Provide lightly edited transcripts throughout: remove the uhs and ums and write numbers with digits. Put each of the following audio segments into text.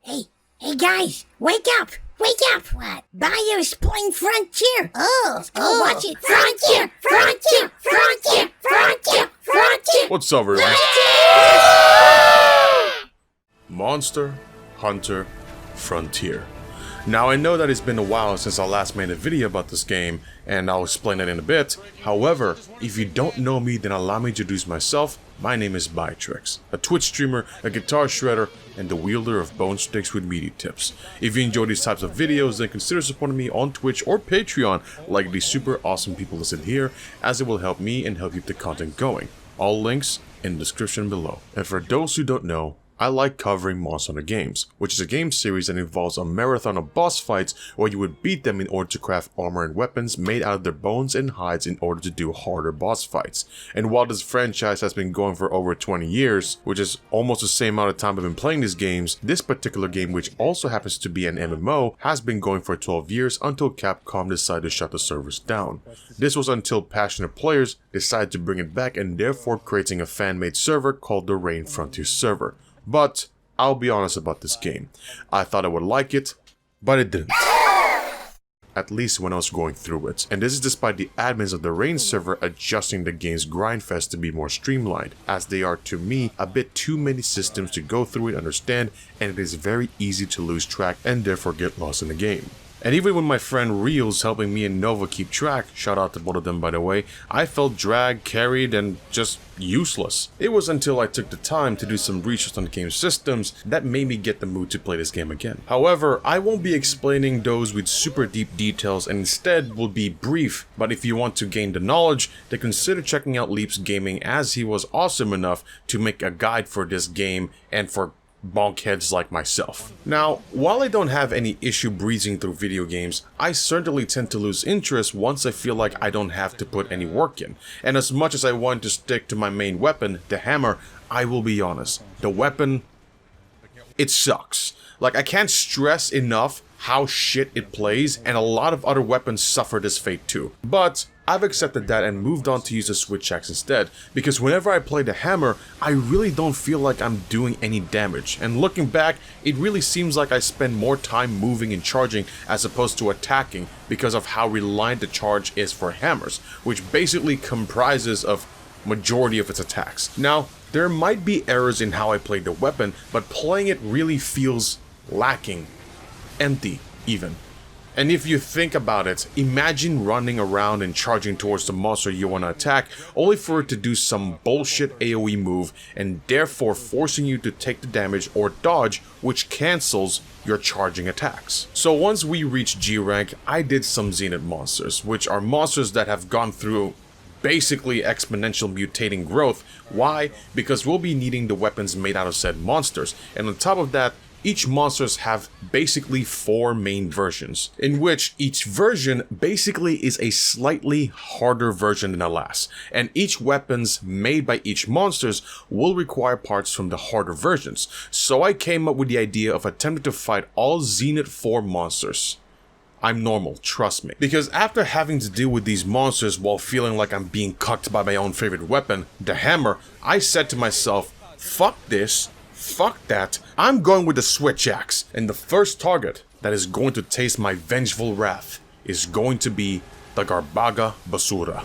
Hey guys, wake up! Wake up! What? Bayou's playing Frontier! Let's go watch it! Frontier! Frontier! Frontier! Frontier! Frontier! What's up, everyone? Monster Hunter Frontier. Now, I know that it's been a while since I last made a video about this game, and I'll explain it in a bit. However, if you don't know me, then allow me to introduce myself. My name is Bytrix, a Twitch streamer, a guitar shredder, and the wielder of bone sticks with meaty tips. If you enjoy these types of videos, then consider supporting me on Twitch or Patreon, like these super awesome people listed here, as it will help me and help keep the content going. All links in the description below. And for those who don't know, I like covering Monster Hunter games, which is a game series that involves a marathon of boss fights where you would beat them in order to craft armor and weapons made out of their bones and hides in order to do harder boss fights. And while this franchise has been going for over 20 years, which is almost the same amount of time I've been playing these games, this particular game, which also happens to be an MMO, has been going for 12 years until Capcom decided to shut the servers down. This was until passionate players decided to bring it back and therefore creating a fan-made server called the Rain Frontier server. But I'll be honest about this game. I thought I would like it, but it didn't. At least when I was going through it. And this is despite the admins of the Rain server adjusting the game's grindfest to be more streamlined, as they are to me a bit too many systems to go through and understand, and it is very easy to lose track and therefore get lost in the game. And even when my friend Reels helping me and Nova keep track, shout out to both of them by the way, I felt dragged, carried, and just useless. It was until I took the time to do some research on the game's systems that made me get the mood to play this game again. However, I won't be explaining those with super deep details and instead will be brief, but if you want to gain the knowledge, then consider checking out Leap's Gaming, as he was awesome enough to make a guide for this game and for bonkheads like myself. Now, while I don't have any issue breezing through video games, I certainly tend to lose interest once I feel like I don't have to put any work in. And as much as I want to stick to my main weapon, the hammer, I will be honest, the weapon, it sucks. Like, I can't stress enough how shit it plays, and a lot of other weapons suffer this fate too. But I've accepted that and moved on to use the switch axe instead, because whenever I play the hammer, I really don't feel like I'm doing any damage. And looking back, it really seems like I spend more time moving and charging as opposed to attacking because of how reliant the charge is for hammers, which basically comprises of majority of its attacks. Now, there might be errors in how I play the weapon, but playing it really feels lacking, empty even. And if you think about it, imagine running around and charging towards the monster you want to attack, only for it to do some bullshit AoE move and therefore forcing you to take the damage or dodge, which cancels your charging attacks. So once we reached G-Rank, I did some Zenith monsters, which are monsters that have gone through basically exponential mutating growth. Why? Because we'll be needing the weapons made out of said monsters, and on top of that, each monsters have basically 4 main versions, in which each version basically is a slightly harder version than the last, and each weapons made by each monsters will require parts from the harder versions. So I came up with the idea of attempting to fight all Zenith 4 monsters. I'm normal, trust me. Because after having to deal with these monsters while feeling like I'm being cucked by my own favorite weapon, the hammer, I said to myself, fuck this. Fuck that, I'm going with the switch axe, and the first target that is going to taste my vengeful wrath is going to be the Garbaga Basura.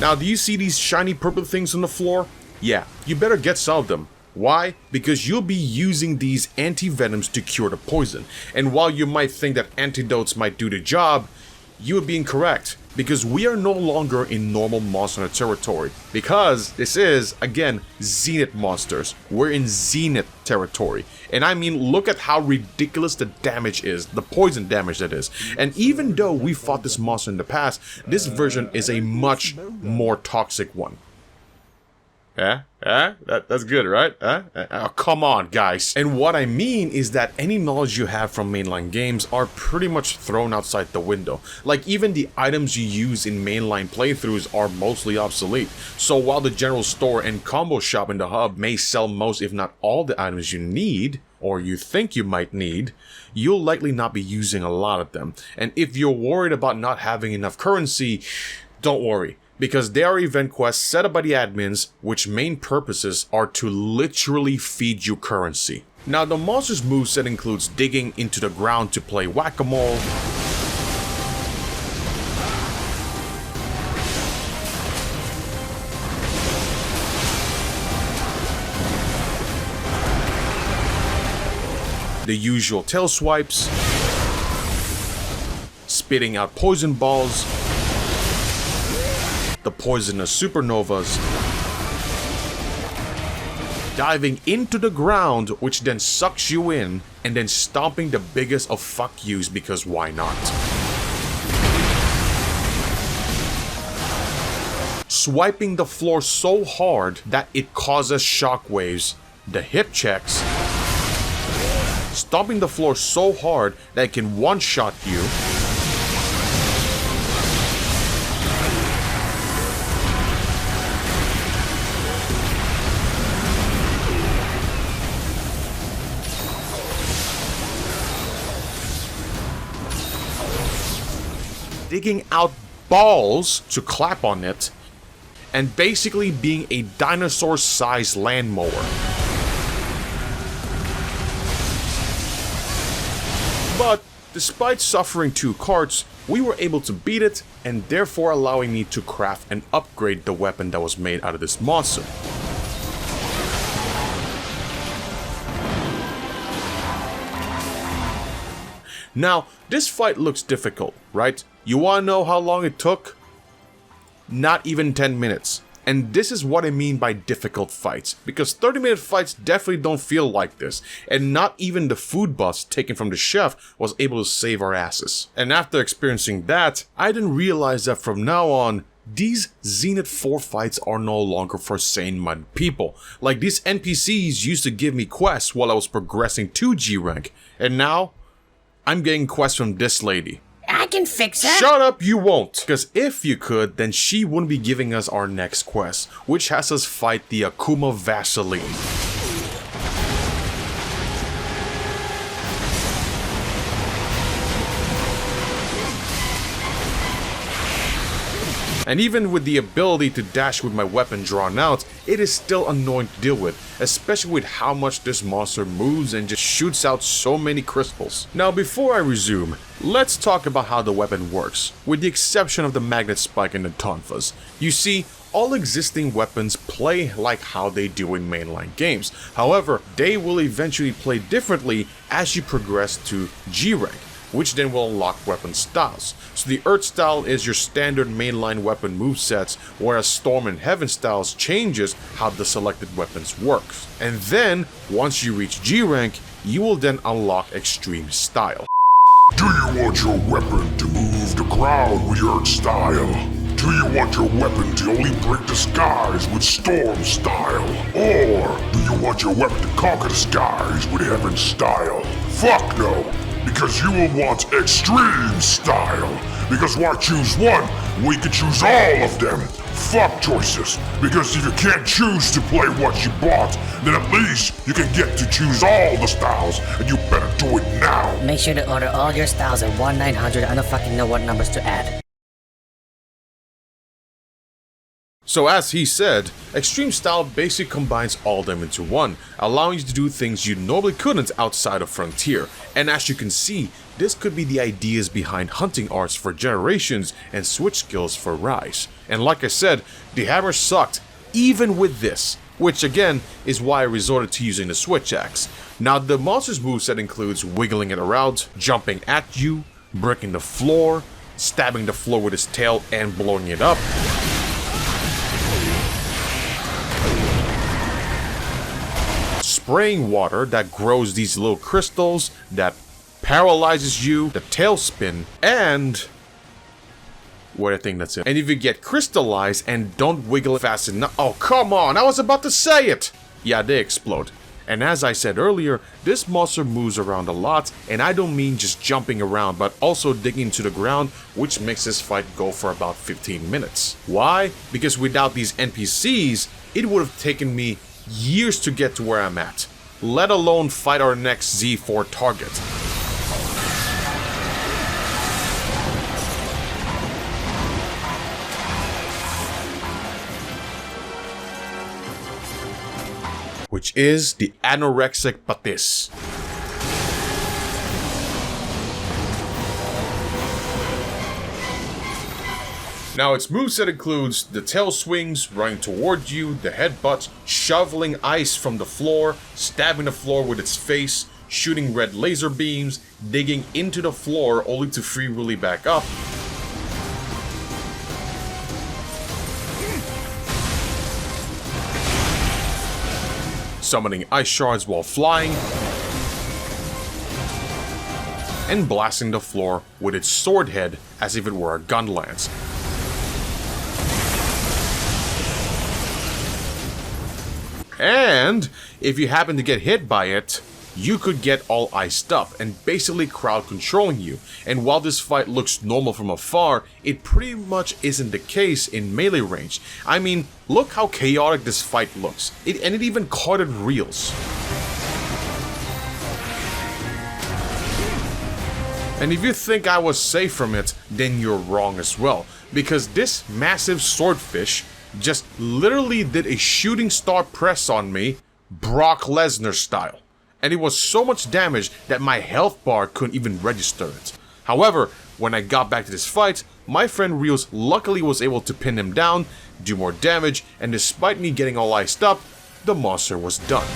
Now, do you see these shiny purple things on the floor? Yeah, you better get some of them. Why? Because you'll be using these anti-venoms to cure the poison. And while you might think that antidotes might do the job, you would be incorrect. Because we are no longer in normal monster hunter territory. Because this is, again, Zenith monsters. We're in Zenith territory. And I mean, look at how ridiculous the damage is. The poison damage that is. And even though we fought this monster in the past, this version is a much more toxic one. That's good, right? Oh, come on, guys. And what I mean is that any knowledge you have from mainline games are pretty much thrown outside the window. Like, even the items you use in mainline playthroughs are mostly obsolete. So while the general store and combo shop in the hub may sell most if not all the items you need, or you think you might need, you'll likely not be using a lot of them. And if you're worried about not having enough currency, don't worry, because there are event quests set up by the admins which main purposes are to literally feed you currency. Now the monster's moveset includes digging into the ground to play whack-a-mole, the usual tail swipes, spitting out poison balls, the poisonous supernovas, diving into the ground which then sucks you in, and then stomping the biggest of fuck yous because why not? Swiping the floor so hard that it causes shockwaves, the hip checks, stomping the floor so hard that it can one-shot you, digging out balls to clap on it, and basically being a dinosaur-sized land mower. But despite suffering 2 carts, we were able to beat it, and therefore allowing me to craft and upgrade the weapon that was made out of this monster. Now, this fight looks difficult, right? You wanna know how long it took? Not even 10 minutes. And this is what I mean by difficult fights, because 30-minute fights definitely don't feel like this, and not even the food buffs taken from the chef was able to save our asses. And after experiencing that, I didn't realize that from now on, these Zenith 4 fights are no longer for sane-minded people. Like, these NPCs used to give me quests while I was progressing to G-Rank, and now, I'm getting quests from this lady. I can fix her. Shut up, you won't! Because if you could, then she wouldn't be giving us our next quest, which has us fight the Akura Vashimu. And even with the ability to dash with my weapon drawn out, it is still annoying to deal with, especially with how much this monster moves and just shoots out so many crystals. Now before I resume, let's talk about how the weapon works, with the exception of the magnet spike and the tonfas. You see, all existing weapons play like how they do in mainline games. However, they will eventually play differently as you progress to G-Rank, which then will unlock weapon styles. So the Earth style is your standard mainline weapon movesets, whereas Storm and Heaven styles changes how the selected weapons works. And then, once you reach G-Rank, you will then unlock Extreme Style. Do you want your weapon to move the crowd with Earth style? Do you want your weapon to only break the skies with Storm style? Or do you want your weapon to conquer the skies with Heaven style? Fuck no! Because you will want Extreme Style. Because why choose one when you can choose all of them? Fuck choices. Because if you can't choose to play what you bought, then at least you can get to choose all the styles, and you better do it now. Make sure to order all your styles at 1-900. I don't fucking know what numbers to add. So as he said, Extreme Style basically combines all of them into one, allowing you to do things you normally couldn't outside of Frontier. And as you can see, this could be the ideas behind hunting arts for Generations and switch skills for Rise. And like I said, the hammer sucked, even with this, which again is why I resorted to using the switch axe. Now the monster's moveset includes wiggling it around, jumping at you, breaking the floor, stabbing the floor with his tail and blowing it up, spraying water that grows these little crystals that paralyzes you, the tailspin, and what I think that's it. And if you get crystallized and don't wiggle fast enough, oh come on, I was about to say it! Yeah, they explode. And as I said earlier, this monster moves around a lot, and I don't mean just jumping around, but also digging into the ground, which makes this fight go for about 15 minutes. Why? Because without these NPCs, it would have taken me years to get to where I'm at. let alone fight our next Z4 target. Which is the Anorexic Patis. Now its moveset includes the tail swings, running towards you, the headbutts, shoveling ice from the floor, stabbing the floor with its face, shooting red laser beams, digging into the floor only to free Willy back up, summoning ice shards while flying, and blasting the floor with its sword head as if it were a gun lance. And if you happen to get hit by it, you could get all iced up and basically crowd controlling you. And while this fight looks normal from afar, it pretty much isn't the case in melee range. I mean, look how chaotic this fight looks. And it even carded reels. And if you think I was safe from it, then you're wrong as well. Because this massive swordfish just literally did a shooting star press on me, Brock Lesnar style. And it was so much damage that my health bar couldn't even register it. However, when I got back to this fight, my friend Reels luckily was able to pin him down, do more damage, and despite me getting all iced up, the monster was done.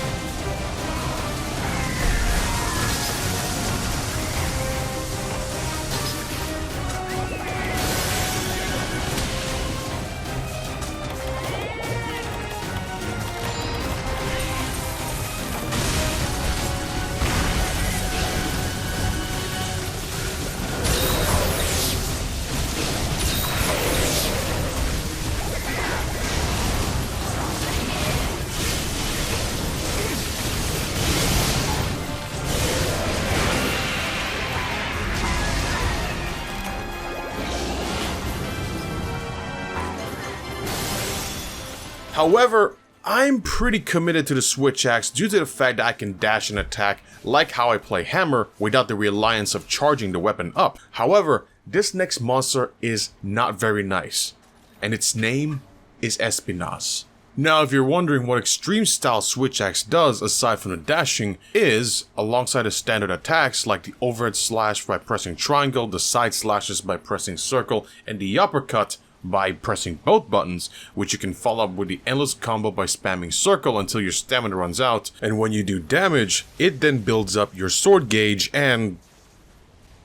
However, I'm pretty committed to the switch axe due to the fact that I can dash and attack like how I play Hammer without the reliance of charging the weapon up. However, this next monster is not very nice, and its name is Espinos. Now, if you're wondering what extreme style switch axe does aside from the dashing is, alongside the standard attacks like the overhead slash by pressing triangle, the side slashes by pressing circle, and the uppercut by pressing both buttons, which you can follow up with the endless combo by spamming circle until your stamina runs out, and when you do damage, it then builds up your sword gauge and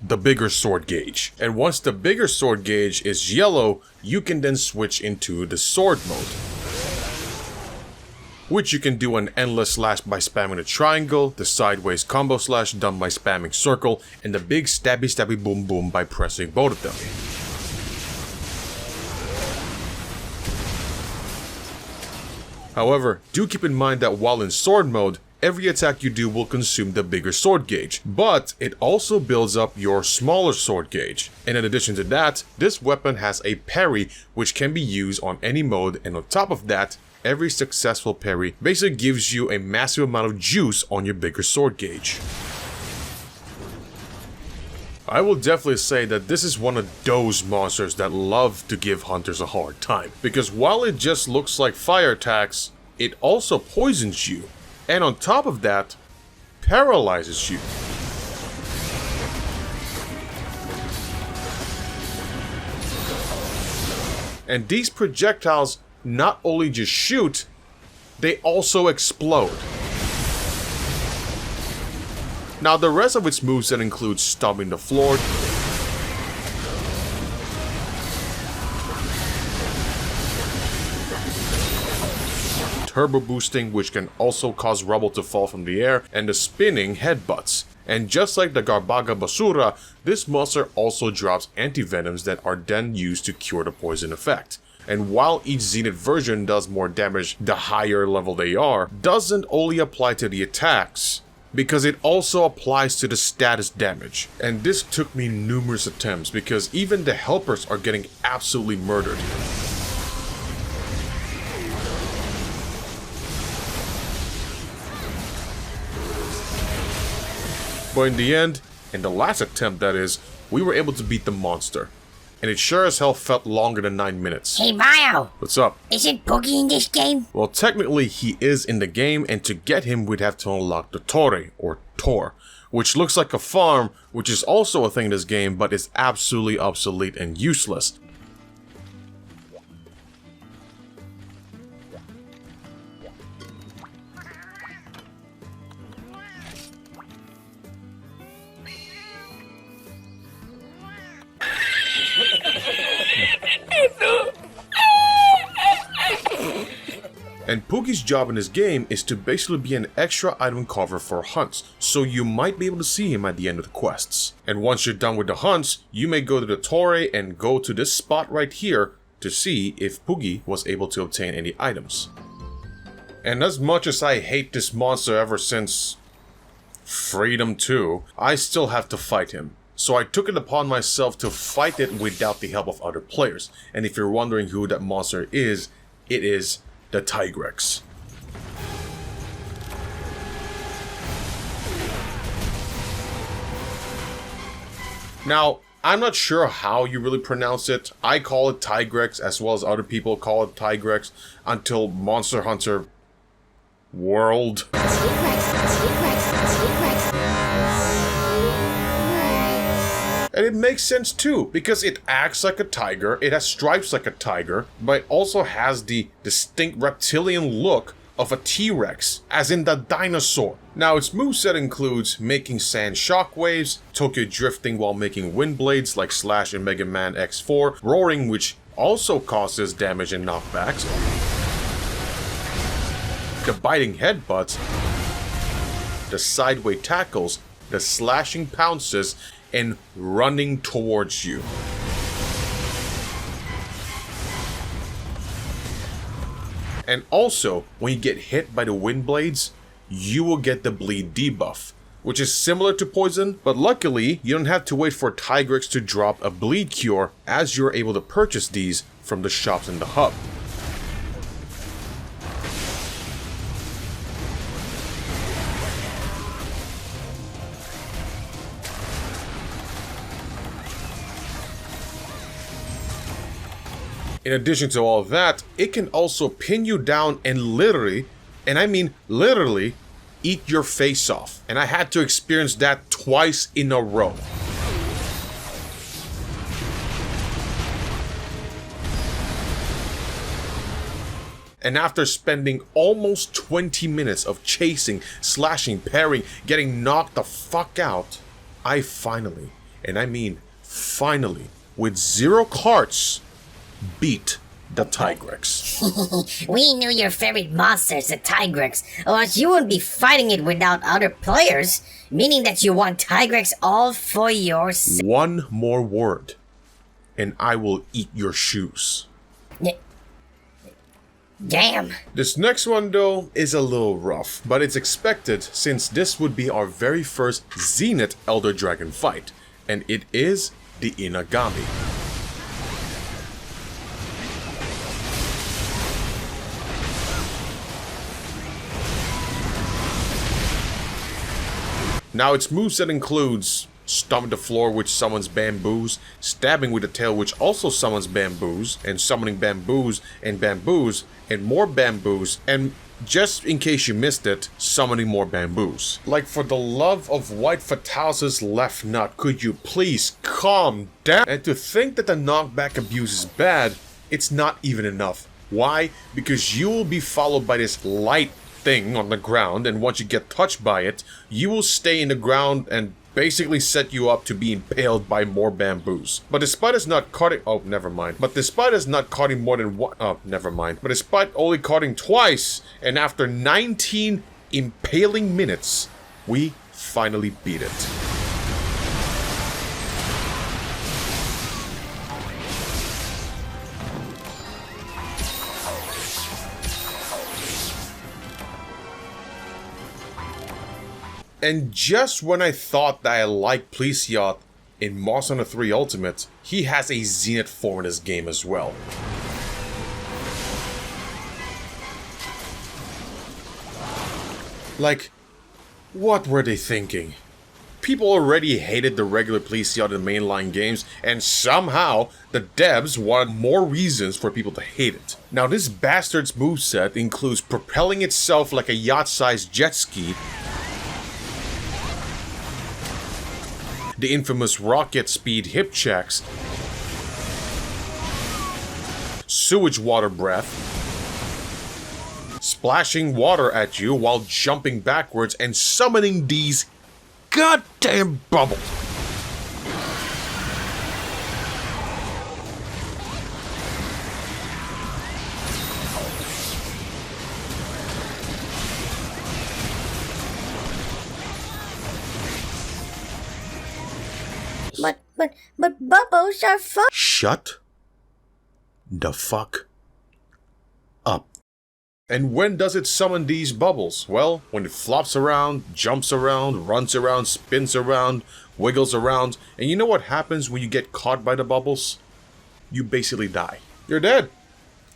the bigger sword gauge. And once the bigger sword gauge is yellow, you can then switch into the sword mode, which you can do an endless slash by spamming the triangle, the sideways combo slash done by spamming circle, and the big stabby boom boom by pressing both of them. However, do keep in mind that while in sword mode, every attack you do will consume the bigger sword gauge, but it also builds up your smaller sword gauge. And in addition to that, this weapon has a parry which can be used on any mode, and on top of that, every successful parry basically gives you a massive amount of juice on your bigger sword gauge. I will definitely say that this is one of those monsters that love to give hunters a hard time, because while it just looks like fire attacks, it also poisons you, and on top of that, paralyzes you. And these projectiles not only just shoot, they also explode. Now, the rest of its moveset includes stomping the floor, turbo boosting, which can also cause rubble to fall from the air, and the spinning headbutts. And just like the Garbaga Basura, this monster also drops anti-venoms that are then used to cure the poison effect. And while each Zenith version does more damage the higher level they are, doesn't only apply to the attacks, because it also applies to the status damage. And this took me numerous attempts because even the helpers are getting absolutely murdered. But in the end, in the last attempt that is, we were able to beat the monster. And it sure as hell felt longer than 9 minutes. Hey, Bio! What's up? Isn't Puggy in this game? Well, technically he is in the game, and to get him we'd have to unlock the Torre, or Tor, which looks like a farm, which is also a thing in this game, but is absolutely obsolete and useless. And Puggy's job in this game is to basically be an extra item cover for hunts, so you might be able to see him at the end of the quests. And once you're done with the hunts, you may go to the Torre and go to this spot right here to see if Puggy was able to obtain any items. And as much as I hate this monster ever since Freedom 2, I still have to fight him. So I took it upon myself to fight it without the help of other players. And if you're wondering who that monster is, it is the Tigrex. Now, I'm not sure how you really pronounce it. I call it Tigrex as well as other people call it Tigrex until Monster Hunter World. And it makes sense too, because it acts like a tiger, it has stripes like a tiger, but it also has the distinct reptilian look of a T-Rex, as in the dinosaur. Now its moveset includes making sand shockwaves, Tokyo drifting while making wind blades like Slash in Mega Man X4, roaring which also causes damage and knockbacks, the biting headbutts, the sideway tackles, the slashing pounces, and running towards you. And also, when you get hit by the wind blades, you will get the bleed debuff, which is similar to poison, but luckily you don't have to wait for Tigrex to drop a bleed cure, as you're able to purchase these from the shops in the hub. In addition to all that, it can also pin you down and literally, and I mean literally, eat your face off. And I had to experience that twice in a row. And after spending almost 20 minutes of chasing, slashing, parrying, getting knocked the fuck out, I finally, and I mean finally, with 0 carts, beat the Tigrex. We knew your favorite monster is the Tigrex, or else you wouldn't be fighting it without other players, meaning that you want Tigrex all for yourself. One more word, and I will eat your shoes. Damn. This next one though is a little rough, but it's expected since this would be our very first Zenith Elder Dragon fight, and it is the Inagami. Now its moveset includes stomping the floor which summons bamboos, stabbing with the tail which also summons bamboos, and summoning bamboos, and more bamboos, and just in case you missed it, summoning more bamboos. Like, for the love of White Fatalis' left nut, could you please calm down? And to think that the knockback abuse is bad, it's not even enough. Why? Because you will be followed by this light thing on the ground, and once you get touched by it, you will stay in the ground and basically set you up to be impaled by more bamboos. But despite us not cutting... Oh, never mind. But despite us not cutting more than one... Oh, never mind. But despite only cutting twice, and after 19 impaling minutes, we finally beat it. And just when I thought that I liked Plesioth in Monster Hunter 3 Ultimate, he has a Zenith form in this game as well. Like, what were they thinking? People already hated the regular Plesioth in mainline games, and somehow the devs wanted more reasons for people to hate it. Now this bastard's moveset includes propelling itself like a yacht-sized jet ski, the infamous rocket speed hip checks, sewage water breath, splashing water at you while jumping backwards and summoning these goddamn bubbles. But bubbles are fun. Shut the fuck up. And when does it summon these bubbles? Well, when it flops around, jumps around, runs around, spins around, wiggles around, and you know what happens when you get caught by the bubbles? You basically die. You're dead.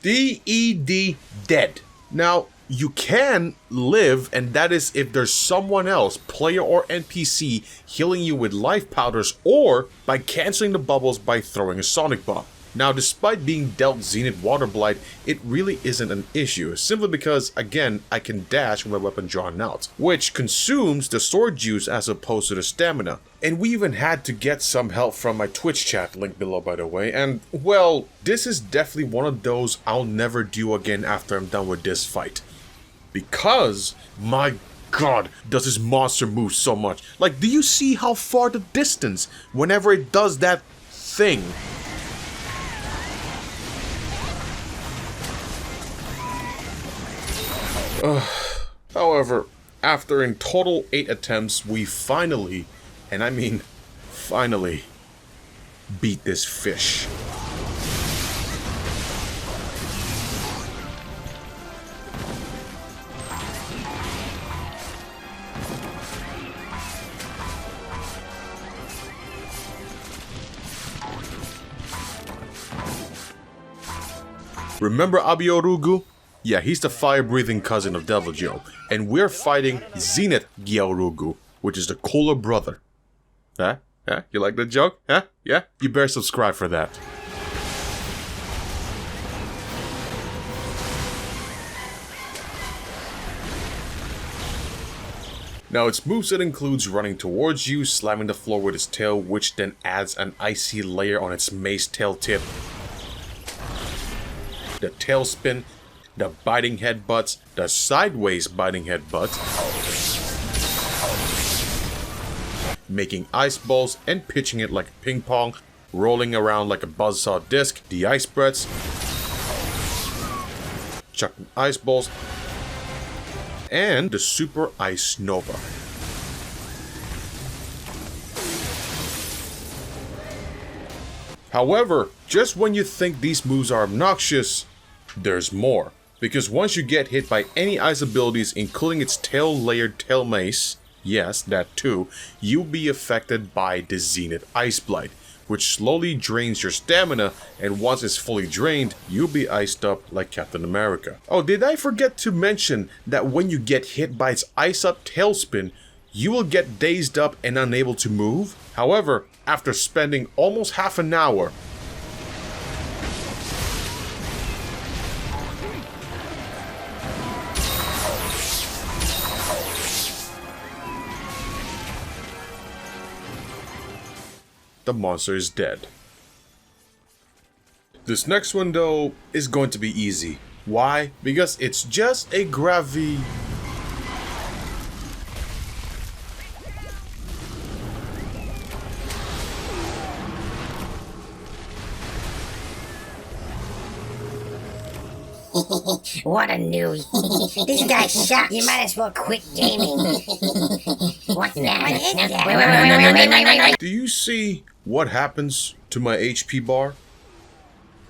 D-E-D, dead. Now, you can live, and that is if there's someone else, player or NPC, healing you with life powders, or by canceling the bubbles by throwing a sonic bomb. Now, despite being dealt Zenith Water Blight, it really isn't an issue, simply because, again, I can dash with my weapon drawn out, which consumes the sword juice as opposed to the stamina. And we even had to get some help from my Twitch chat, link below by the way, and, well, this is definitely one of those I'll never do again after I'm done with this fight. Because, my god, does this monster move so much. Like, do you see how far the distance whenever it does that thing? However, after in total 8 attempts, we finally, and I mean finally, beat this fish. Remember Abiorugu? Yeah, he's the fire-breathing cousin of Devil Joe, and we're fighting Zenith G-Rank, which is the cooler brother. Huh? Huh? You like the joke? Huh? Yeah? You better subscribe for that. Now, its moveset includes running towards you, slamming the floor with its tail, which then adds an icy layer on its mace tail tip. The tail spin, the biting headbutts, the sideways biting headbutts, making ice balls and pitching it like a ping pong, rolling around like a buzzsaw disc, the ice breaths, chucking ice balls, and the super ice nova. However, just when you think these moves are obnoxious, there's more. Because once you get hit by any ice abilities, including its tail-layered tail mace, yes, that too, you'll be affected by the Zenith Ice Blight, which slowly drains your stamina, and once it's fully drained, you'll be iced up like Captain America. Oh, did I forget to mention that when you get hit by its ice-up tailspin, you will get dazed up and unable to move? However, after spending almost half an hour, the monster is dead. This next one, though, is going to be easy. Why? Because it's just a gravy. What a noob. This guy sucks. You might as well quit gaming. What's that? Do you see what happens to my HP bar?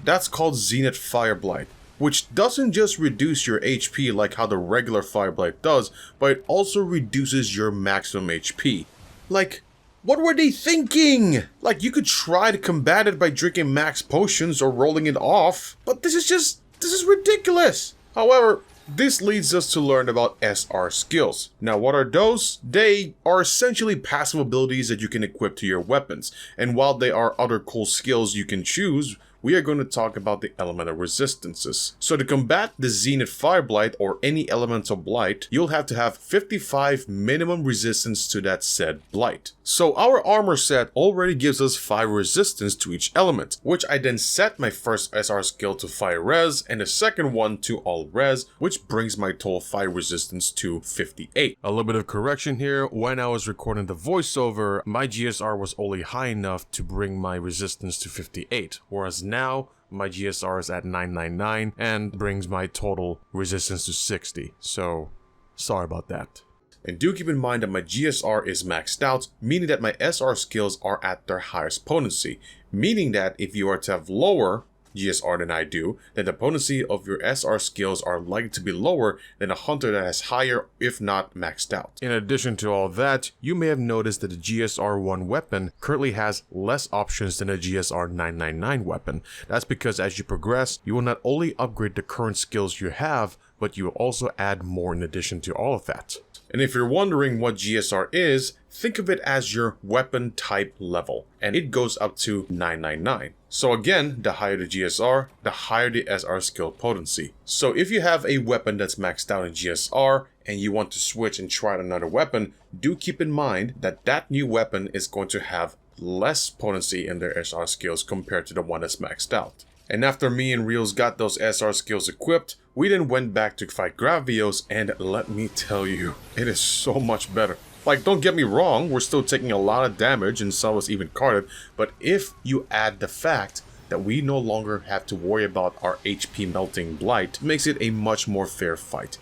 That's called Zenith Fire Blight, which doesn't just reduce your HP like how the regular Fire Blight does, but it also reduces your maximum HP. Like, what were they thinking? Like, you could try to combat it by drinking max potions or rolling it off, but this is ridiculous. However, This leads us to learn about SR skills. Now what are those? They are essentially passive abilities that you can equip to your weapons, and while they are other cool skills you can choose, we are going to talk about the elemental resistances. So to combat the Zenith Fire Blight or any elemental blight, you'll have to have 55 minimum resistance to that said blight. So our armor set already gives us 5 resistance to each element, which I then set my first SR skill to fire res and the second one to all res, which brings my total fire resistance to 58. A little bit of correction here, when I was recording the voiceover, my GSR was only high enough to bring my resistance to 58, whereas now my GSR is at 999 and brings my total resistance to 60, so sorry about that. And do keep in mind that my GSR is maxed out, meaning that my SR skills are at their highest potency, meaning that if you are to have lower GSR than I do, then the potency of your SR skills are likely to be lower than a hunter that has higher, if not maxed out. In addition to all that, you may have noticed that the GSR-1 weapon currently has less options than a GSR-999 weapon. That's because as you progress, you will not only upgrade the current skills you have, but you will also add more in addition to all of that. And if you're wondering what GSR is, think of it as your weapon type level, and it goes up to 999. So again, the higher the GSR, the higher the SR skill potency. So if you have a weapon that's maxed out in GSR, and you want to switch and try out another weapon, do keep in mind that that new weapon is going to have less potency in their SR skills compared to the one that's maxed out. And after me and Reels got those SR skills equipped, we then went back to fight Gravios, and let me tell you, it is so much better. Like, don't get me wrong, we're still taking a lot of damage and some of us even carded, but if you add the fact that we no longer have to worry about our HP melting blight, it makes it a much more fair fight.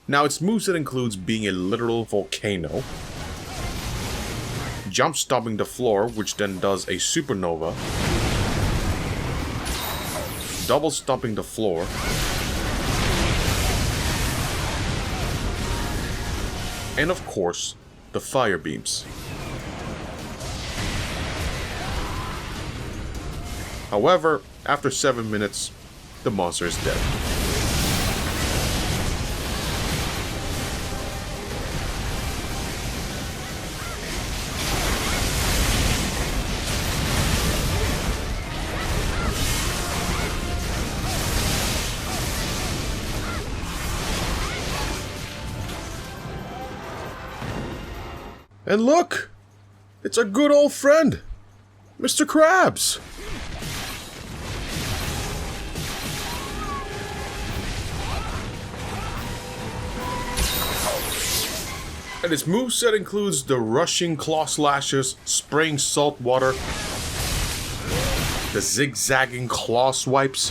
Now its moveset includes being a literal volcano, jump stomping the floor, which then does a supernova, double stomping the floor, and of course, the fire beams. However, after 7 minutes, the monster is dead. And look! It's our good old friend, Mr. Krabs! And its moveset includes the rushing claw slashes, spraying salt water, the zigzagging claw swipes,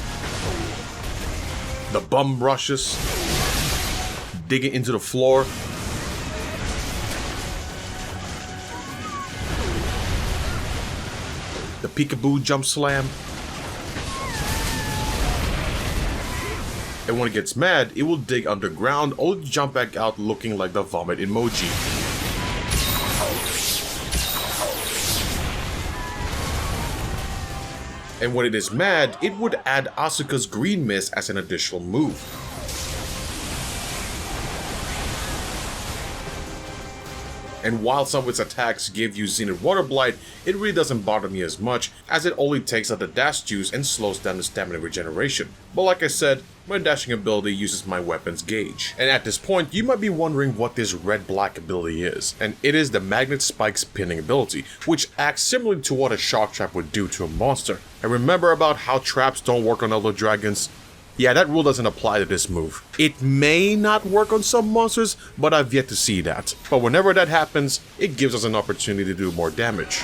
the bum rushes, digging into the floor, the peekaboo jump slam. And when it gets mad, it will dig underground, only to jump back out looking like the vomit emoji. And when it is mad, it would add Asuka's green mist as an additional move. And while some of its attacks give you Zenith Water Blight, it really doesn't bother me as much, as it only takes out the dash juice and slows down the stamina regeneration. But like I said, my dashing ability uses my weapon's gauge. And at this point, you might be wondering what this red-black ability is. And it is the Magnet Spike's pinning ability, which acts similarly to what a shock trap would do to a monster. And remember about how traps don't work on other dragons? Yeah, that rule doesn't apply to this move. It may not work on some monsters, but I've yet to see that. But whenever that happens, it gives us an opportunity to do more damage.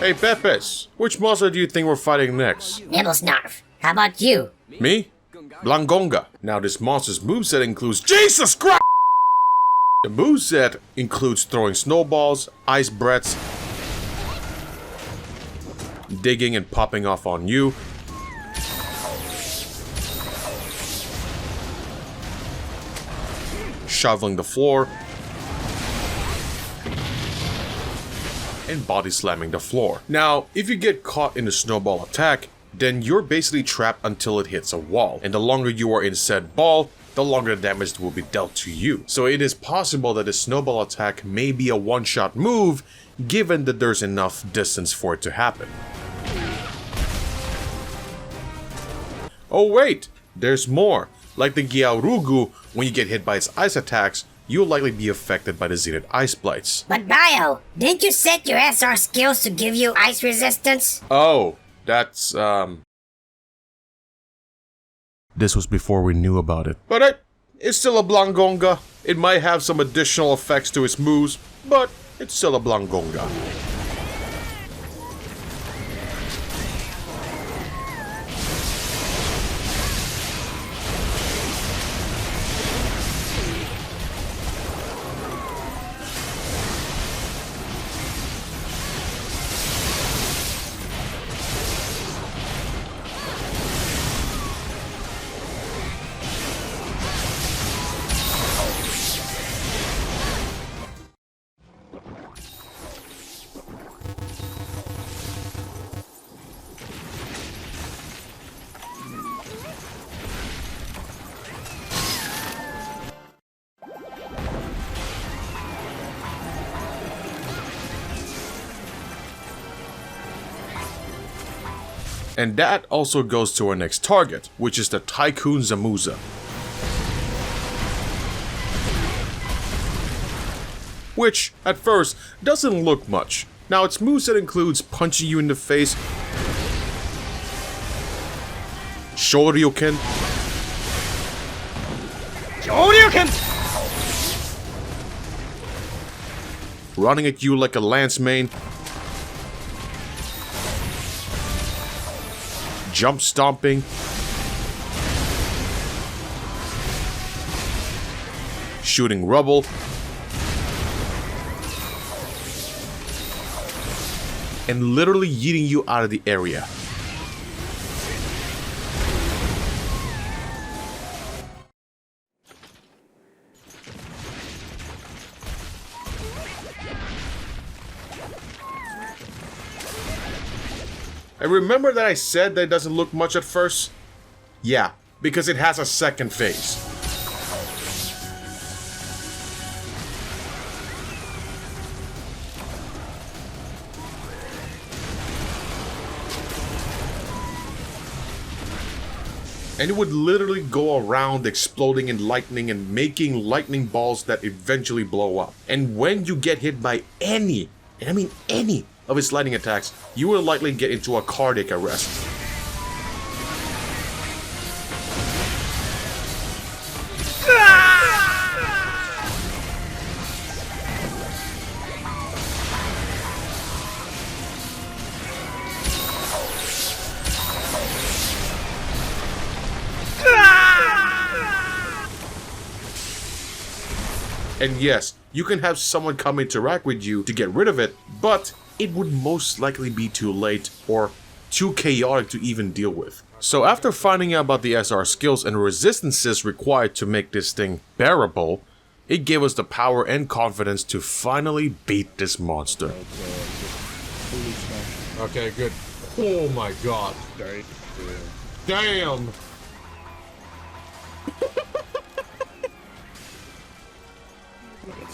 Hey Pepes, which monster do you think we're fighting next? Nibblesnarf, how about you? Me? Blangonga. Now this monster's moveset includes— Jesus Christ! The moveset includes throwing snowballs, ice breaths, digging and popping off on you, shoveling the floor, and body slamming the floor. Now, if you get caught in a snowball attack, then you're basically trapped until it hits a wall, and the longer you are in said ball, the longer the damage will be dealt to you. So it is possible that the snowball attack may be a one-shot move, given that there's enough distance for it to happen. Oh wait, there's more. Like the Guaru, when you get hit by its ice attacks, you'll likely be affected by the Zenith Ice Blights. But Bio, didn't you set your SR skills to give you ice resistance? Oh, that's, This was before we knew about it. But it's still a Blangonga. It might have some additional effects to its moves, but it's still a Blangonga. And that also goes to our next target, which is the Tycoon Zamuza. Which, at first, doesn't look much. Now, its moveset includes punching you in the face, Shoryuken, running at you like a lance main, jump stomping, shooting rubble, and literally yeeting you out of the area. And remember that I said that it doesn't look much at first? Yeah, because it has a second phase. And it would literally go around exploding in lightning and making lightning balls that eventually blow up. And when you get hit by any, and I mean any, of its lightning attacks, you will likely get into a cardiac arrest. And yes, you can have someone come interact with you to get rid of it, but it would most likely be too late or too chaotic to even deal with. So after finding out about the SR skills and resistances required to make this thing bearable, it gave us the power and confidence to finally beat this monster. Okay, good. Oh my god. Damn!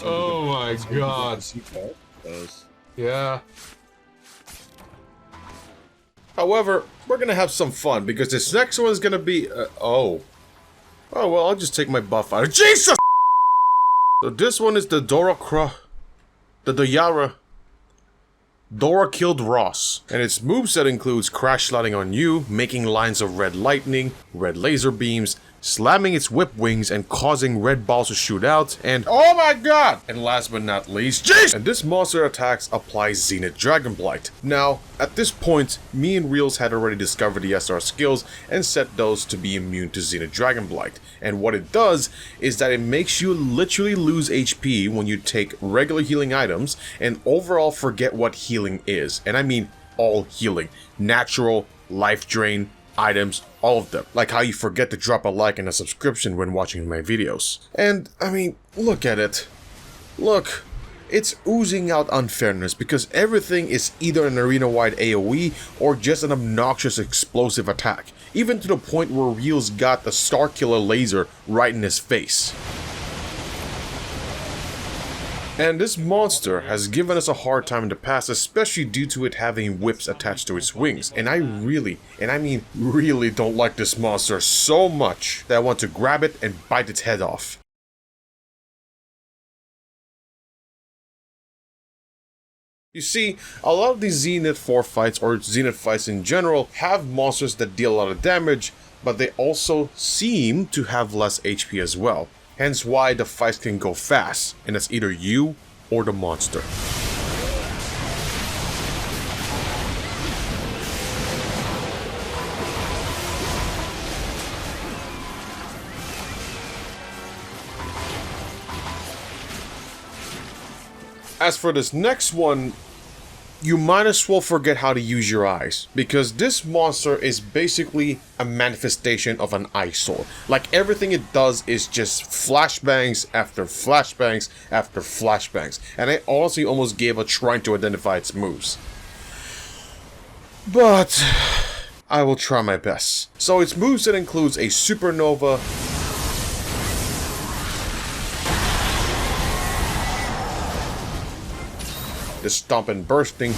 Oh my god. Yeah. However, we're gonna have some fun because this next one is gonna be. Oh, well, I'll just take my buff out. Jesus! So this one is the Dora killed Ross, and its moveset includes crash sliding on you, making lines of red lightning, red laser beams, slamming its whip wings and causing red balls to shoot out, and oh my god! And last but not least, jeez! And this monster attacks applies Zenith Dragon Blight. Now, at this point, me and Reels had already discovered the SR skills and set those to be immune to Zenith Dragon Blight. And what it does is that it makes you literally lose HP when you take regular healing items and overall forget what healing is. And I mean all healing. Natural, life drain, items, all of them. Like how you forget to drop a like and a subscription when watching my videos. And, I mean, look at it. Look, it's oozing out unfairness because everything is either an arena-wide AoE or just an obnoxious explosive attack. Even to the point where Ryu's got the Starkiller laser right in his face. And this monster has given us a hard time in the past, especially due to it having whips attached to its wings. And I really, and I mean really don't like this monster so much that I want to grab it and bite its head off. You see, a lot of these Zenith 4 fights, or Zenith fights in general, have monsters that deal a lot of damage, but they also seem to have less HP as well. Hence why the fights can go fast, and it's either you or the monster. As for this next one, you might as well forget how to use your eyes, because this monster is basically a manifestation of an eyesore. Like everything it does is just flashbangs after flashbangs after flashbangs, and I honestly almost gave up trying to identify its moves. But I will try my best. So its moveset includes a supernova, the stomp and bursting,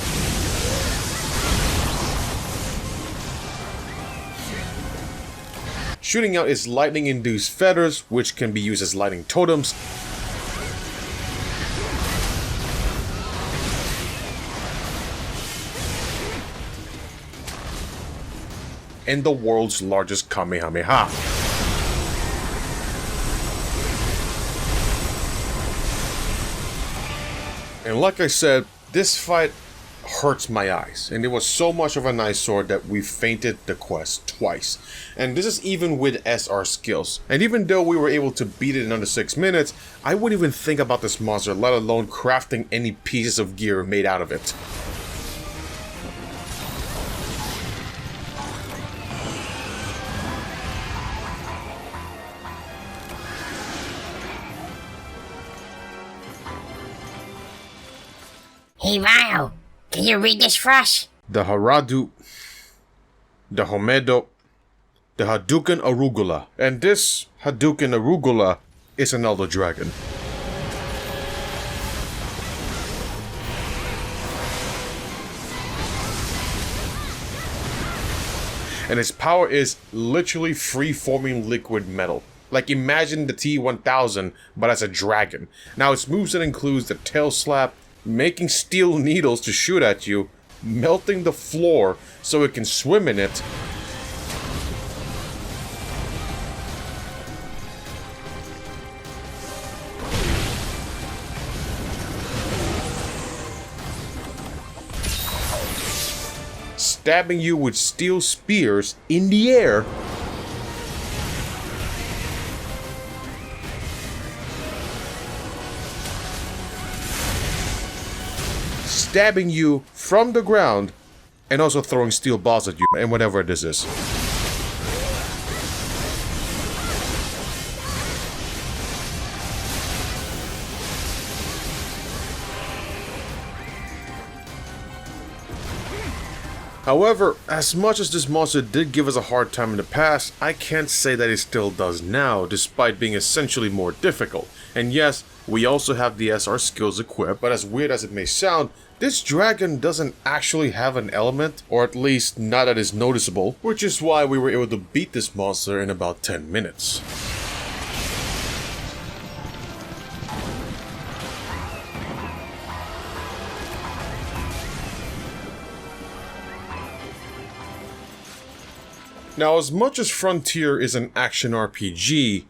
shooting out its lightning-induced feathers, which can be used as lightning totems, and the world's largest Kamehameha. And like I said, this fight hurts my eyes, and it was so much of an eyesore that we fainted the quest twice. And this is even with SR skills. And even though we were able to beat it in under 6 minutes, I wouldn't even think about this monster, let alone crafting any pieces of gear made out of it. Hey Ryo, can you read this for us? The Haradu, the Homedo, the Hadouken Arugula. And this Hadouken Arugula is an Elder Dragon. And its power is literally free-forming liquid metal. Like imagine the T-1000, but as a dragon. Now its moveset includes the tail slap, making steel needles to shoot at you, melting the floor so it can swim in it, stabbing you with steel spears in the air, stabbing you from the ground, and also throwing steel balls at you, and whatever this is. However, as much as this monster did give us a hard time in the past, I can't say that it still does now, despite being essentially more difficult. And yes, we also have the SR skills equipped, but as weird as it may sound, this dragon doesn't actually have an element, or at least not that is noticeable, which is why we were able to beat this monster in about 10 minutes. Now, as much as Frontier is an action RPG,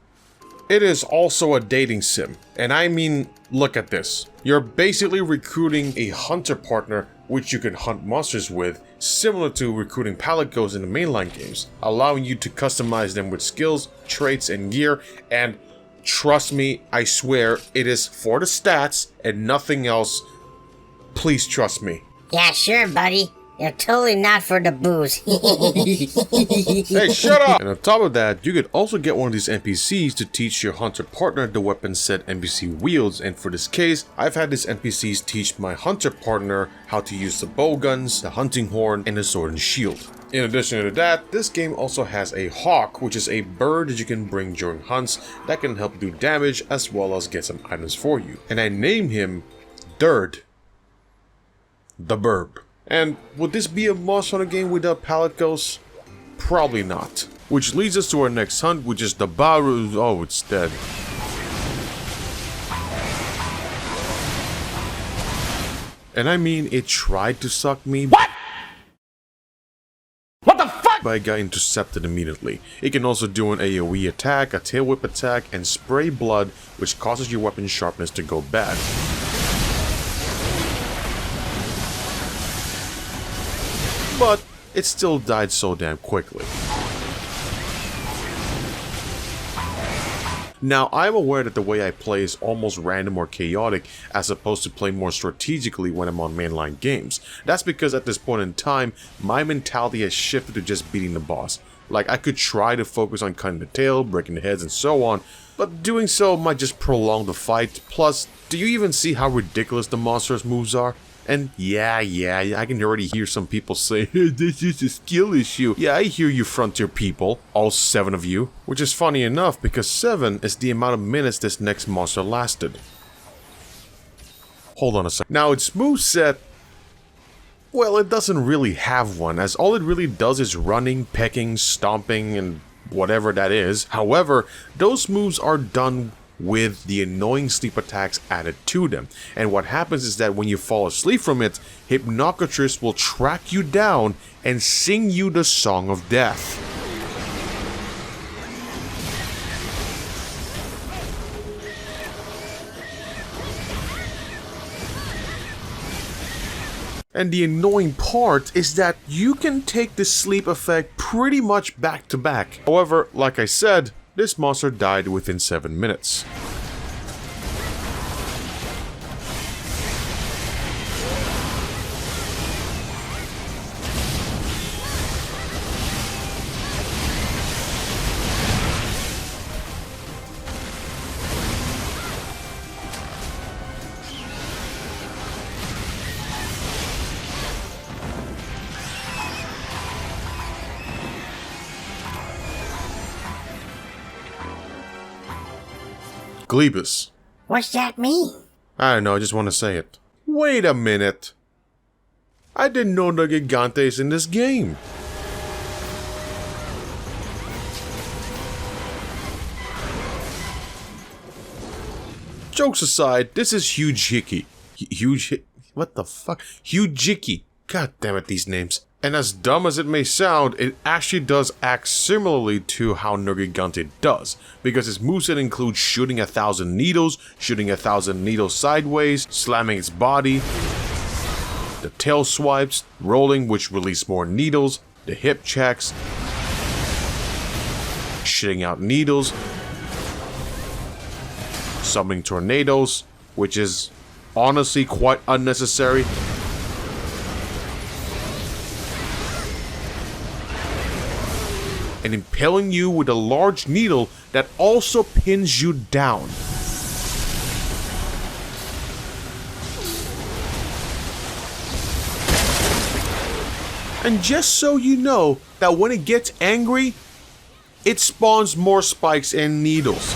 it is also a dating sim. And I mean, look at this. You're basically recruiting a hunter partner which you can hunt monsters with, similar to recruiting pallet goats in the mainline games, allowing you to customize them with skills, traits, and gear, and trust me, I swear, it is for the stats and nothing else. Please trust me. Yeah, sure, buddy. You're totally not for the booze. Hey, shut up! And on top of that, you could also get one of these NPCs to teach your hunter partner the weapon set NPC wields, and for this case, I've had these NPCs teach my hunter partner how to use the bow guns, the hunting horn, and the sword and shield. In addition to that, this game also has a hawk, which is a bird that you can bring during hunts that can help do damage as well as get some items for you. And I named him Dird. The Burb. And would this be a Monster Hunter game without palette ghosts? Probably not. Which leads us to our next hunt, which is the Baru. Oh, it's dead. And I mean, it tried to suck me. What? What the fuck? But I got intercepted immediately. It can also do an AoE attack, a tail whip attack, and spray blood, which causes your weapon sharpness to go bad. But it still died so damn quickly. Now, I'm aware that the way I play is almost random or chaotic as opposed to play more strategically when I'm on mainline games. That's because at this point in time, my mentality has shifted to just beating the boss. Like, I could try to focus on cutting the tail, breaking the heads, and so on, but doing so might just prolong the fight. Plus, do you even see how ridiculous the monster's moves are? And yeah, I can already hear some people say, hey, this is a skill issue. Yeah, I hear you Frontier people, all 7 of you. Which is funny enough because 7 is the amount of minutes this next monster lasted. Hold on a sec. Now its moveset, well, it doesn't really have one, as all it really does is running, pecking, stomping, and whatever that is. However, those moves are done with the annoying sleep attacks added to them. And what happens is that when you fall asleep from it, Hypnocatress will track you down and sing you the song of death. And the annoying part is that you can take the sleep effect pretty much back to back. However, like I said, this monster died within 7 minutes. Glebus. What's that mean? I don't know, I just want to say it. Wait a minute. I didn't know the Gigante's in this game. Jokes aside, this is Hyuji. What the fuck? Hyuji. God damn it, these names. And as dumb as it may sound, it actually does act similarly to how Nergigante does, because its moveset includes shooting 1,000 needles, shooting 1,000 needles sideways, slamming its body, the tail swipes, rolling which release more needles, the hip checks, shitting out needles, summoning tornadoes, which is honestly quite unnecessary. And impaling you with a large needle that also pins you down. And just so you know that when it gets angry, it spawns more spikes and needles.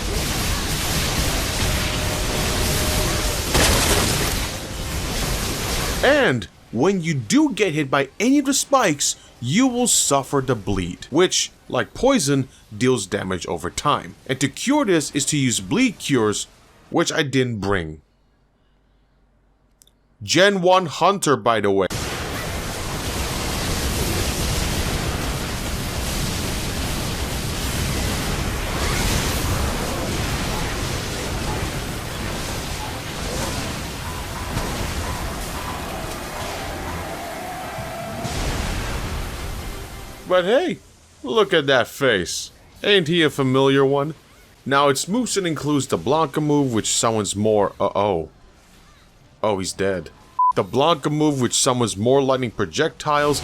And when you do get hit by any of the spikes, you will suffer the bleed, which, like poison, deals damage over time. And to cure this is to use bleed cures, which I didn't bring. Gen 1 Hunter, by the way. But hey, look at that face. Ain't he a familiar one? Now its moveset includes the Blanca move, which summons more Oh, he's dead. The Blanca move, which summons more lightning projectiles,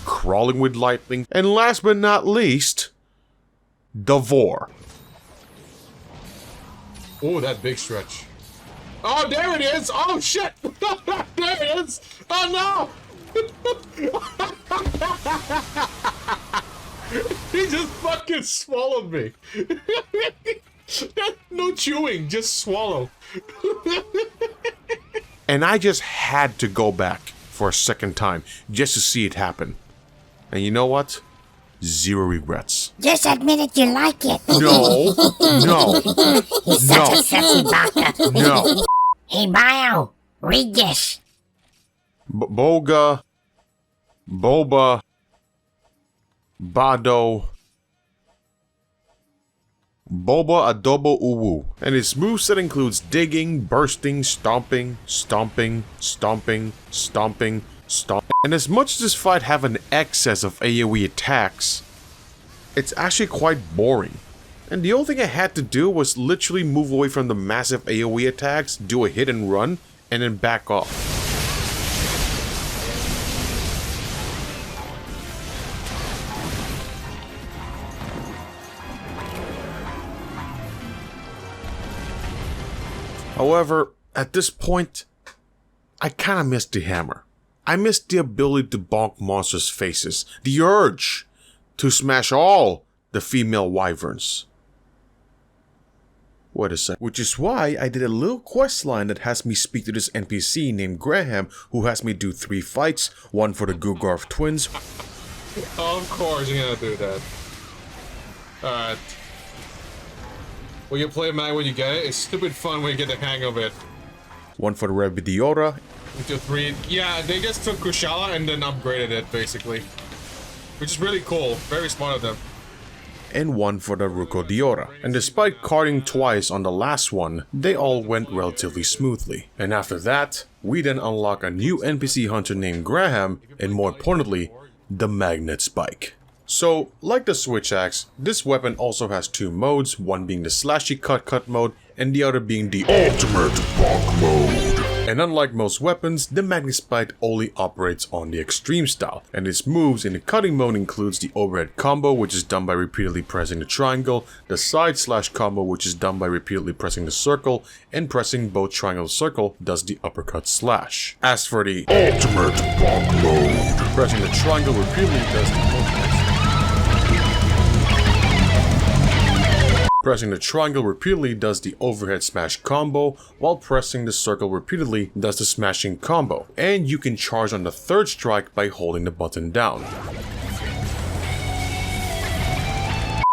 crawling with lightning, and last but not least, the Vor. Oh, that big stretch. Oh, there it is! Oh, shit! There it is! Oh, no! He just fucking swallowed me. No chewing, just swallow. And I just had to go back for a second time just to see it happen. And you know what? Zero regrets. Just admit it, you like it. No, no, He's such a sassy baka. no. Hey, Bio, read this. Boga, Boba, Bado, Boba Adobo Uwu. And its moveset includes digging, bursting, stomping, stomping, stomping, stomping, stomping. And as much as this fight have an excess of AoE attacks, it's actually quite boring. And the only thing I had to do was literally move away from the massive AoE attacks, do a hit and run, and then back off. However, at this point, I kinda missed the hammer. I missed the ability to bonk monsters' faces, the urge to smash all the female wyverns. Wait a sec. Which is why I did a little quest line that has me speak to this NPC named Graham, who has me do 3 fights, one for the Gugarth twins. Of course you're gonna do that. Alright. When you play Mag when you get it, it's stupid fun when you get the hang of it. One for the Rebidiora. Into 3. Yeah, they just took Kushala and then upgraded it, basically. Which is really cool. Very smart of them. And one for the Rucodiora. And despite carding twice on the last one, they all went relatively smoothly. And after that, we then unlock a new NPC hunter named Graham, and more importantly, the Magnet Spike. So, like the Switch Axe, this weapon also has 2 modes, one being the slashy cut mode, and the other being the Ultimate Bonk Mode. And unlike most weapons, the Magnet Spike only operates on the extreme style, and its moves in the cutting mode includes the overhead combo, which is done by repeatedly pressing the triangle, the side slash combo, which is done by repeatedly pressing the circle, and pressing both triangle and circle does the uppercut slash. As for the Ultimate Bonk Mode. pressing the triangle repeatedly does the overhead. Pressing the triangle repeatedly does the overhead smash combo, while pressing the circle repeatedly does the smashing combo. And you can charge on the 3rd strike by holding the button down.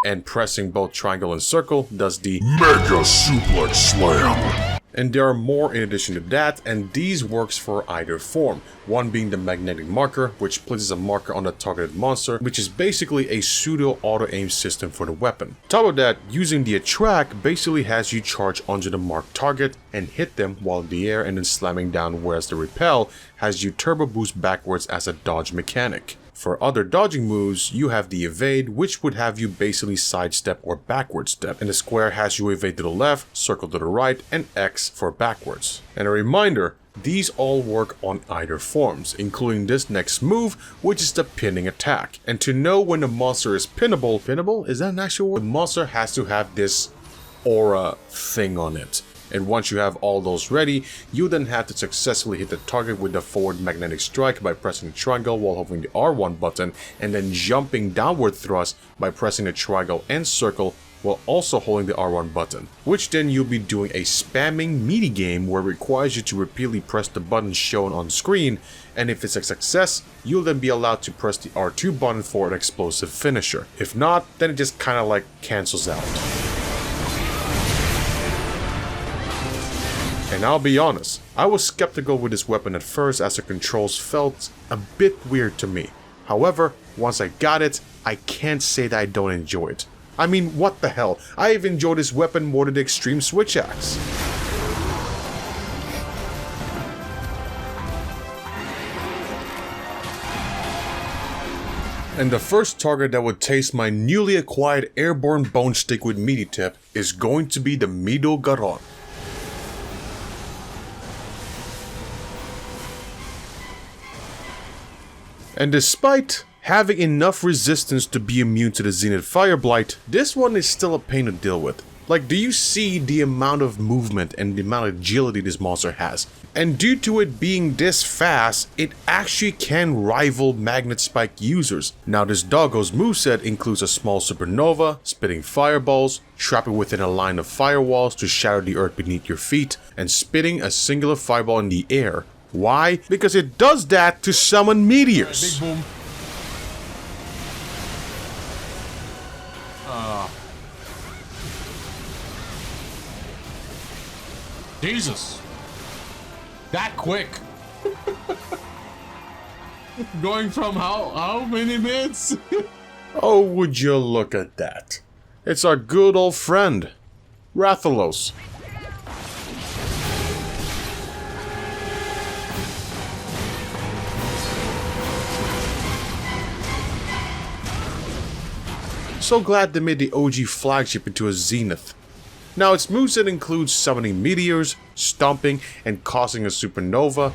And pressing both triangle and circle does the Mega Suplex Slam. And there are more in addition to that, and these works for either form. One being the magnetic marker, which places a marker on the targeted monster, which is basically a pseudo auto-aim system for the weapon. On top of that, using the attract basically has you charge onto the marked target and hit them while in the air and then slamming down, whereas the repel has you turbo boost backwards as a dodge mechanic. For other dodging moves, you have the evade, which would have you basically sidestep or backward step, and the square has you evade to the left, circle to the right, and X for backwards. And a reminder, these all work on either forms, including this next move, which is the pinning attack. And to know when the monster is pinnable, is that an actual word? The monster has to have this aura thing on it. And once you have all those ready, you then have to successfully hit the target with the forward magnetic strike by pressing the triangle while holding the R1 button, and then jumping downward thrust by pressing the triangle and circle while also holding the R1 button. Which then you'll be doing a spamming meaty game where it requires you to repeatedly press the button shown on screen, and if it's a success, you'll then be allowed to press the R2 button for an explosive finisher. If not, then it just kinda like cancels out. And I'll be honest, I was skeptical with this weapon at first as the controls felt a bit weird to me. However, once I got it, I can't say that I don't enjoy it. I mean, what the hell, I've enjoyed this weapon more than the Extreme Switch Axe. And the first target that would taste my newly acquired airborne bone stick with meaty tip is going to be the Mido Garon. And despite having enough resistance to be immune to the Zenith Fire Blight, this one is still a pain to deal with. Like, do you see the amount of movement and the amount of agility this monster has? And due to it being this fast, it actually can rival Magnet Spike users. Now, this doggo's moveset includes a small supernova, spitting fireballs, trapping within a line of firewalls to shatter the earth beneath your feet, and spitting a singular fireball in the air. Why? Because it does that to summon meteors. Big boom. Jesus. That quick. Going from how many minutes? Oh, would you look at that. It's our good old friend, Rathalos. So glad they made the OG flagship into a Zenith. Now, its moveset includes summoning meteors, stomping, and causing a supernova.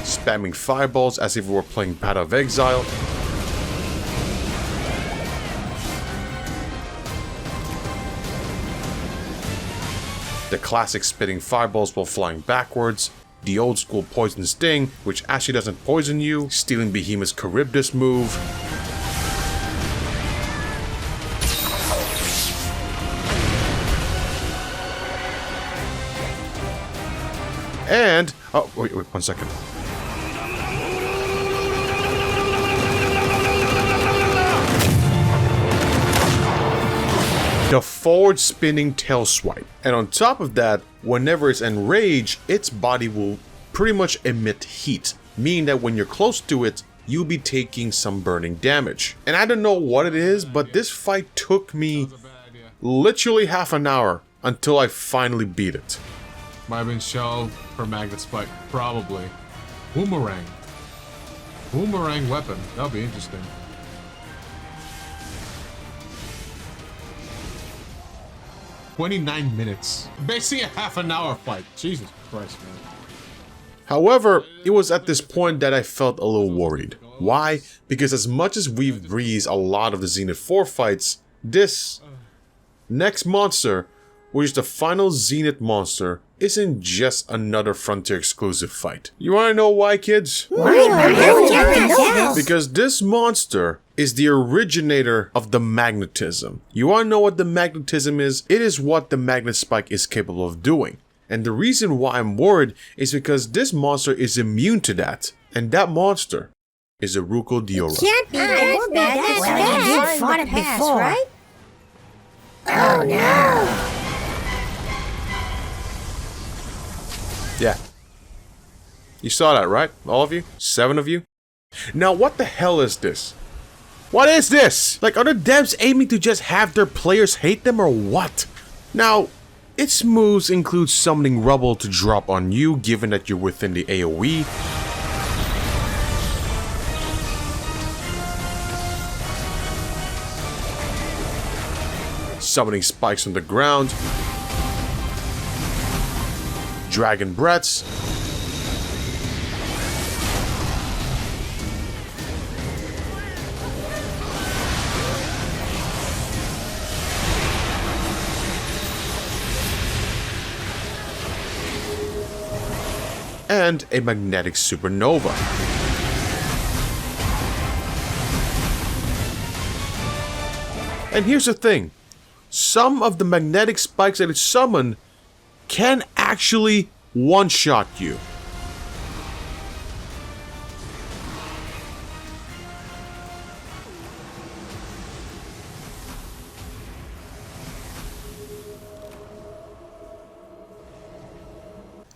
Spamming fireballs as if we were playing Path of Exile. The classic spitting fireballs while flying backwards. The old school Poison Sting, which actually doesn't poison you, stealing Behemoth's Charybdis move. And, oh, wait, 1 second. The forward spinning tail swipe. And on top of that, whenever it's enraged, its body will pretty much emit heat, meaning that when you're close to it, you'll be taking some burning damage. And I don't know what it is, but this fight took me literally half an hour until I finally beat it. Might have been shelved for Magnet Spike, probably. Boomerang. Boomerang weapon. That'll be interesting. "29 minutes. Basically a half an hour fight. Jesus Christ, man. However, it was at this point that I felt a little worried. Why? Because as much as we've breezed a lot of the Zenith 4 fights, this next monster, which is the final Zenith monster, isn't just another Frontier exclusive fight. You wanna know why, kids? Because this monster is the originator of the magnetism. You wanna know what the magnetism is? It is what the Magnet Spike is capable of doing. And the reason why I'm worried is because this monster is immune to that. And that monster is Iruko Diora. Can't be that bad. Well, you did fought it before, right? Oh no! Yeah. You saw that, right? All of you? 7 of you? Now, what the hell is this? What is this? Like, are the devs aiming to just have their players hate them or what? Now, its moves include summoning rubble to drop on you, given that you're within the AoE. Summoning spikes on the ground. Dragon breaths. And a magnetic supernova. And here's the thing. Some of the magnetic spikes that it summoned can actually one-shot you.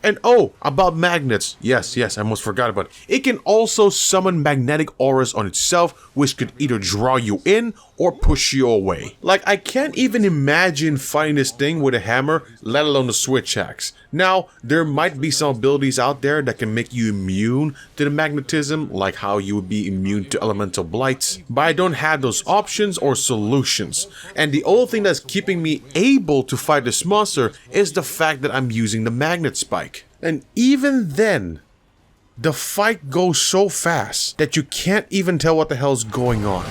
And oh, about magnets. Yes, I almost forgot about it. It can also summon magnetic auras on itself, which could either draw you in or push you away. Like, I can't even imagine fighting this thing with a hammer, let alone a switch axe. Now, there might be some abilities out there that can make you immune to the magnetism, like how you would be immune to elemental blights, but I don't have those options or solutions. And the only thing that's keeping me able to fight this monster is the fact that I'm using the magnet spike. And even then, the fight goes so fast that you can't even tell what the hell's going on.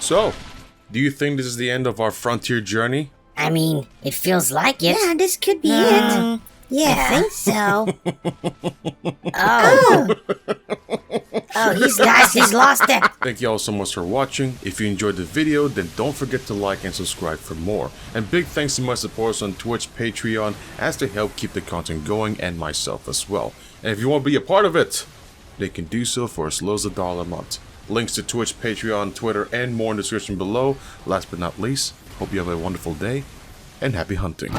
So, do you think this is the end of our frontier journey? I mean, it feels like it. Yeah, this could be it. Yeah. I think so. He's lost it. Thank you all so much for watching. If you enjoyed the video, then don't forget to like and subscribe for more. And big thanks to my supporters on Twitch, Patreon, as they help keep the content going, and myself as well. And if you want to be a part of it, they can do so for as low as $1 a month. Links to Twitch, Patreon, Twitter, and more in the description below. Last but not least, hope you have a wonderful day, and happy hunting.